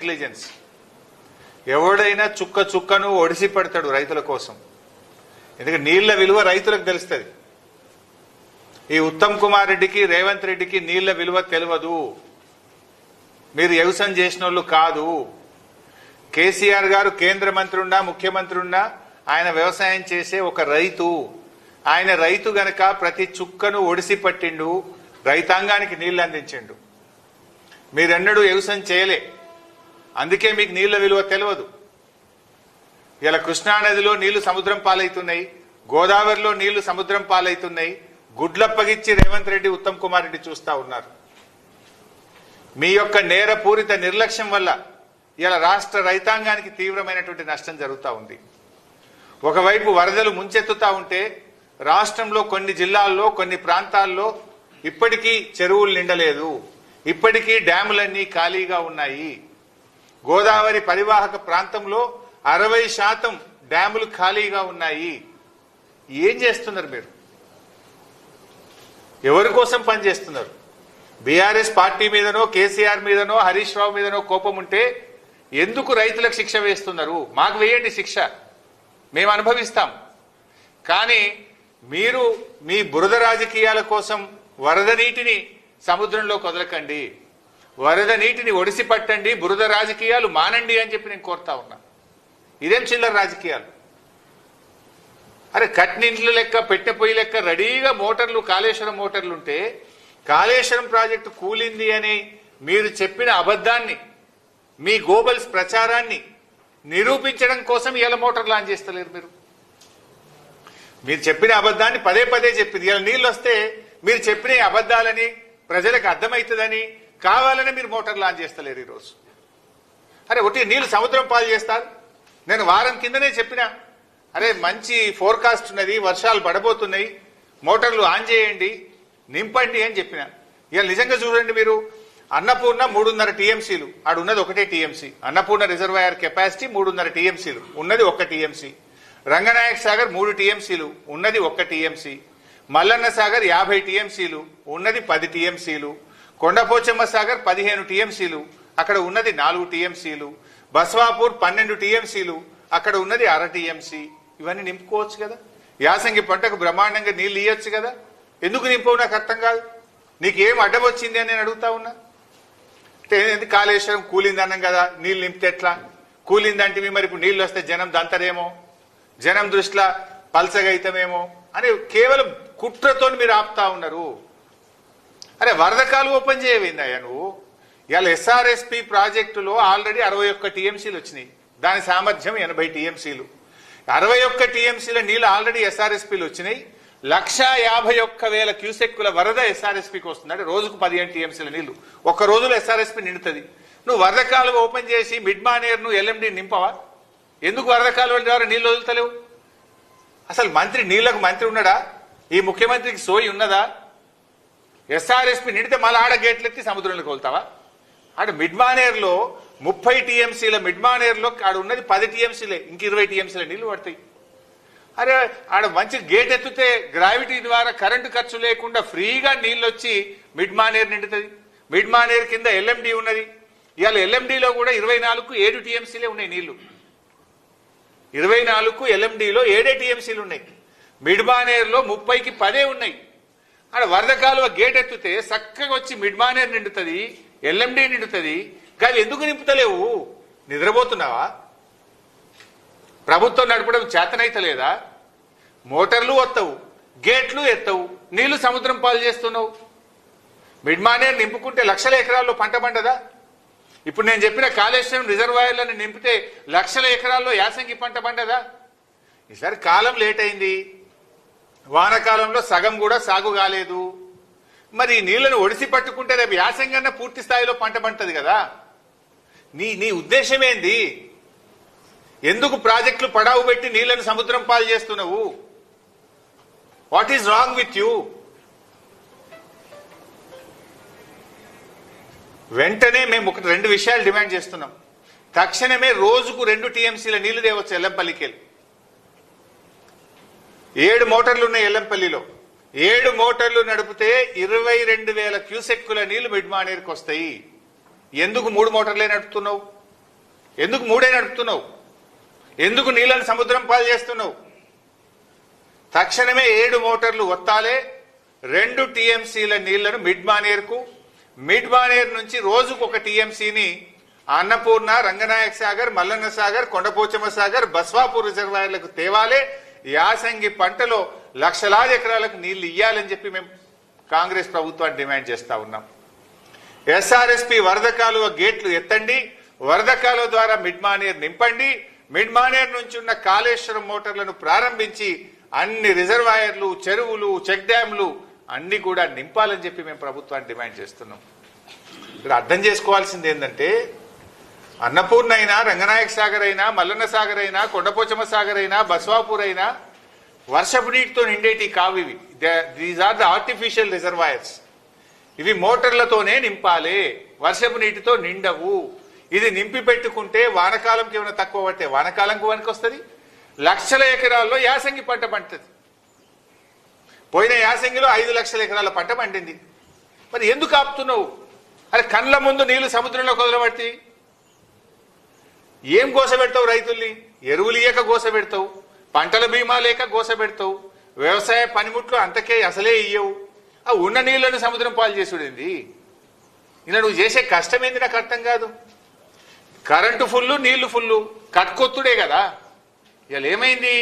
Negligence. ఎవడైనా చుక్క చుక్కను ఒడిసి పడతాడు రైతుల కోసం. ఎందుకంటే నీళ్ల విలువ రైతులకు తెలుస్తుంది. ఈ ఉత్తమ్ కుమార్ రెడ్డికి రేవంత్ రెడ్డికి నీళ్ల విలువ తెలియదు. మీరు వ్యవసాయం చేసిన వాళ్ళు కాదు. కేసీఆర్ గారు కేంద్ర మంత్రి ఉన్నా ముఖ్యమంత్రి ఉన్నా ఆయన వ్యవసాయం చేసే ఒక రైతు. ఆయన రైతు గనక ప్రతి చుక్కను ఒడిసి పట్టిండు, రైతాంగానికి నీళ్లు అందించిండు. మీరెన్నడూ వ్యవసాయం చేయలే, అందుకే మీకు నీళ్ల విలువ తెలియదు. ఇలా కృష్ణానదిలో నీళ్లు సముద్రం పాలవుతున్నాయి, గోదావరిలో నీళ్లు సముద్రం పాలవుతున్నాయి. గుడ్లప్పగిచ్చి రేవంత్ రెడ్డి ఉత్తమ్ కుమార్ రెడ్డి చూస్తా ఉన్నారు. మీ యొక్క నేరపూరిత నిర్లక్ష్యం వల్ల ఇలా రాష్ట్ర రైతాంగానికి తీవ్రమైనటువంటి నష్టం జరుగుతూ ఉంది. ఒకవైపు వరదలు ముంచెత్తుతా ఉంటే రాష్ట్రంలో కొన్ని జిల్లాల్లో కొన్ని ప్రాంతాల్లో ఇప్పటికీ చెరువులు నిండలేదు, ఇప్పటికీ డ్యాములన్నీ ఖాళీగా ఉన్నాయి. గోదావరి పరివాహక ప్రాంతంలో 60% డ్యాములు ఖాళీగా ఉన్నాయి. ఏం చేస్తున్నారు మీరు? ఎవరి కోసం పనిచేస్తున్నారు? బీఆర్ఎస్ పార్టీ మీదనో కేసీఆర్ మీదనో హరీష్ రావు మీదనో కోపం ఉంటే ఎందుకు రైతులకు శిక్ష వేస్తున్నారు? మాకు వేయండి శిక్ష, మేము అనుభవిస్తాం. కానీ మీరు మీ బురద రాజకీయాల కోసం వరద నీటిని సముద్రంలోకి వదలకండి, వరద నీటిని ఒడిసి పట్టండి, బురద రాజకీయాలు మానండి అని చెప్పి నేను కోరుతా ఉన్నా. ఇదేం చిల్లర రాజకీయాలు? అరే కట్నింట్లు లెక్క పెట్టె పొయ్యి లెక్క రెడీగా మోటార్లు, కాళేశ్వరం మోటార్లు ఉంటే కాళేశ్వరం ప్రాజెక్టు కూలింది అని మీరు చెప్పిన అబద్ధాన్ని, మీ గోబల్స్ ప్రచారాన్ని నిరూపించడం కోసం ఇలా మోటార్ లాంచ్ చేస్తలేరు. మీరు చెప్పిన అబద్ధాన్ని పదే పదే చెప్పింది. ఇలా నీళ్ళు వస్తే మీరు చెప్పిన అబద్ధాలని ప్రజలకు అర్థమవుతుందని కావాలని మీరు మోటార్ లాంచ్ చేస్తలేరు ఈరోజు. అరే ఒకటి నీళ్లు సముద్రం పాలు చేస్తారు. నేను వారం కిందనే చెప్పిన, అరే మంచి ఫోర్కాస్ట్ ఉన్నది, వర్షాలు పడబోతున్నాయి, మోటార్లు ఆన్ చేయండి, నింపండి అని చెప్పిన. ఇవాళ నిజంగా చూడండి, మీరు అన్నపూర్ణ 3.5 టీఎంసీలు, ఆడు ఉన్నది 1 టీఎంసీ. అన్నపూర్ణ రిజర్వాయర్ కెపాసిటీ 3.5 టీఎంసీలు, ఉన్నది 1 టీఎంసీ. రంగనాయక్ సాగర్ 3 టీఎంసీలు, ఉన్నది 1 టీఎంసీ. మల్లన్న సాగర్ 50 టీఎంసీలు, ఉన్నది 10 టీఎంసీలు. కొండపోచమ్మ సాగర్ 15 టీఎంసీలు, అక్కడ ఉన్నది 4 టీఎంసీలు. బస్వాపూర్ 12 టీఎంసీలు, అక్కడ ఉన్నది 1/2 టీఎంసీ. ఇవన్నీ నింపుకోవచ్చు కదా. యాసంగి పంటకు బ్రహ్మాండంగా నీళ్లు ఇవ్వచ్చు కదా. ఎందుకు నింపవు నాకు అర్థం కాదు. నీకేం అడ్డం వచ్చింది అని నేను అడుగుతా ఉన్నా. ఎందుకు కాళేశ్వరం కూలింది అన్నాం కదా, నీళ్ళు నింపితే ఎట్లా? కూలిందంటే మరి ఇప్పుడు నీళ్ళు వస్తే జనం దంతరేమో, జనం దృష్టిలో పల్సగైతమేమో అని కేవలం కుట్రతో మీరు ఆపుతా ఉన్నారు. అరే వరద కాలు ఓపెన్ చేయవేందయ్యా నువ్వు? ఇవాళ ఎస్ఆర్ఎస్పి ప్రాజెక్టులో ఆల్రెడీ 61 టీఎంసీలు వచ్చినాయి. దాని సామర్థ్యం 80 టీఎంసీలు. 61 టీఎంసీల నీళ్ళు ఆల్రెడీ ఎస్ఆర్ఎస్పీలు వచ్చినాయి. 151,000 క్యూసెక్కుల వరద ఎస్ఆర్ఎస్పీకి వస్తుంది. అంటే రోజుకు 15 టీఎంసీల నీళ్లు ఒక్క రోజులో ఎస్ఆర్ఎస్పీ నిండుతుంది. నువ్వు వరద కాలువ ఓపెన్ చేసి మిడ్ మానేర్ ను ఎల్ఎండి నింపవా? ఎందుకు వరద కాలువల ద్వారా నీళ్లు వదులుతలేవు? అసలు మంత్రి నీళ్లకు మంత్రి ఉన్నాడా? ఈ ముఖ్యమంత్రికి సోయి ఉన్నదా? ఎస్ఆర్ఎస్పీ నిండితే మళ్ళీ ఆడ గేట్లు ఎత్తి సముద్రంలోకి వెళ్తావా? ఆడ మిడ్ మానేర్లో 30 టీఎంసీల మిడ్ మానేర్లో ఆడ ఉన్నది 10 టీఎంసీలే, ఇంక 20 టీఎంసీల నీళ్లు పడతాయి. అరే ఆడ మంచి గేట్ ఎత్తితే గ్రావిటీ ద్వారా కరెంటు ఖర్చు లేకుండా ఫ్రీగా నీళ్ళు వచ్చి మిడ్ మానేర్ నిండుతుంది. మిడ్ మానేర్ కింద ఎల్ఎండి ఉన్నది. ఇవాళ ఎల్ఎండిలో కూడా 24కు 7 టీఎంసీలే ఉన్నాయి నీళ్లు. 24కు ఎల్ఎండిలో 7 టీఎంసీలు ఉన్నాయి. మిడ్ మానేర్లో 30కి 10 ఉన్నాయి. ఆడ వరద కాలువ గేట్ ఎత్తితే చక్కగా వచ్చి మిడ్ మానేర్ నిండుతుంది, ఎల్ఎండి నిండుతుంది. కానీ ఎందుకు నింపుతలేవు? నిద్రపోతున్నావా? ప్రభుత్వం నడపడం చేతనైతలేదా? మోటార్లు వస్తావు, గేట్లు ఎత్తవు, నీళ్లు సముద్రం పాలు చేస్తున్నావు. మిడ్ మానేర్ నింపుకుంటే లక్షల ఎకరాల్లో పంట పండదా? ఇప్పుడు నేను చెప్పిన కాళేశ్వరం రిజర్వాయర్లను నింపితే లక్షల ఎకరాల్లో యాసంగి పంట పండదా? ఈసారి కాలం లేట్ అయింది. వానకాలంలో సగం కూడా సాగు కాలేదు. మరి ఈ నీళ్లను ఒడిసి పట్టుకుంటే రేపు యాసంగన్న పూర్తి స్థాయిలో పంట పంటది కదా. నీ ఉద్దేశం ఏంది? ఎందుకు ప్రాజెక్టులు పడావు పెట్టి నీళ్లను సముద్రం పాలు చేస్తున్నావు? What is wrong with you? వెంటనే మేము 2 విషయాలు డిమాండ్ చేస్తున్నాం. తక్షణమే రోజుకు 2 టీఎంసీల నీళ్లు తేవచ్చు ఎల్లంపల్లికి వెళ్ళి. 7 మోటార్లు ఉన్నాయి ఎల్లంపల్లిలో. 7 మోటార్లు నడిపితే 22,000 క్యూసెక్కుల నీళ్లు మిడ్ మానేర్కి వస్తాయి. ఎందుకు 3 మోటార్లే నడుపుతున్నావు? ఎందుకు 3 నడుపుతున్నావు? ఎందుకు నీళ్ళని సముద్రం పాలు చేస్తున్నావు? తక్షణమే 7 మోటార్లు ఒత్తాలే. 2 టీఎంసీల నీళ్లను మిడ్ మానేర్ నుంచి రోజుకు 1 టీఎంసీని అన్నపూర్ణ, రంగనాయక సాగర్, మల్లన్న సాగర్, కొండపోచమ్మ సాగర్, బస్వాపూర్ రిజర్వాయర్లకు తేవాలే. యాసంగి పంటలో లక్షలాది ఎకరాలకు నీళ్లు ఇయ్యాలని చెప్పి మేము కాంగ్రెస్ ప్రభుత్వాన్ని డిమాండ్ చేస్తా ఉన్నాం. ఎస్ఆర్ఎస్పి వరద కాలువ గేట్లు ఎత్తండి. వరద కాలువ ద్వారా మిడ్ మానేర్ నింపండి. మిడ్ మానేర్ నుంచి ఉన్న కాళేశ్వరం మోటార్లను ప్రారంభించి అన్ని రిజర్వాయర్లు, చెరువులు, చెక్ డ్యాంలు అన్ని కూడా నింపాలని చెప్పి మేము ప్రభుత్వాన్ని డిమాండ్ చేస్తున్నాం. ఇక్కడ అర్థం చేసుకోవాల్సింది ఏంటంటే, అన్నపూర్ణ అయినా, రంగనాయక సాగర్ అయినా, మల్లన్న సాగర్ అయినా, కొండపోచమ్మ సాగర్ అయినా, బస్వాపూర్ అయినా వర్షపు నీటితో నిండేటి కావు ఇవి. These are the artificial reservoirs. ఇవి మోటార్లతోనే నింపాలి, వర్షపు నీటితో నిండవు. ఇది నింపి పెట్టుకుంటే వానకాలంకి ఏమైనా తక్కువ పడితే వానకాలంకు వనికి వస్తుంది. లక్షల ఎకరాల్లో యాసంగి పంట పండుతుంది. పోయిన యాసంగిలో 5 లక్షల ఎకరాల పంట పండింది. మరి ఎందుకు ఆపుతున్నావు? అరే కళ్ళ ముందు నీళ్లు సముద్రంలో కుదరబట్టి ఏం గోస పెడతావు? రైతుల్ని ఎరువులు ఇయ్యక గోస పెడతావు, పంటల బీమా లేక గోస పెడతావు, వ్యవసాయ పనిముట్లు అంతకే అసలే ఇయ్యవు. ఆ ఉన్న నీళ్లను సముద్రం పాలు చేసుడేంది? ఇలా నువ్వు చేసే కష్టమేంది నాకు అర్థం కాదు. కరెంటు ఫుల్లు, నీళ్లు ఫుల్లు, కట్కొత్తుడే కదా. ఇలా ఏమైంది?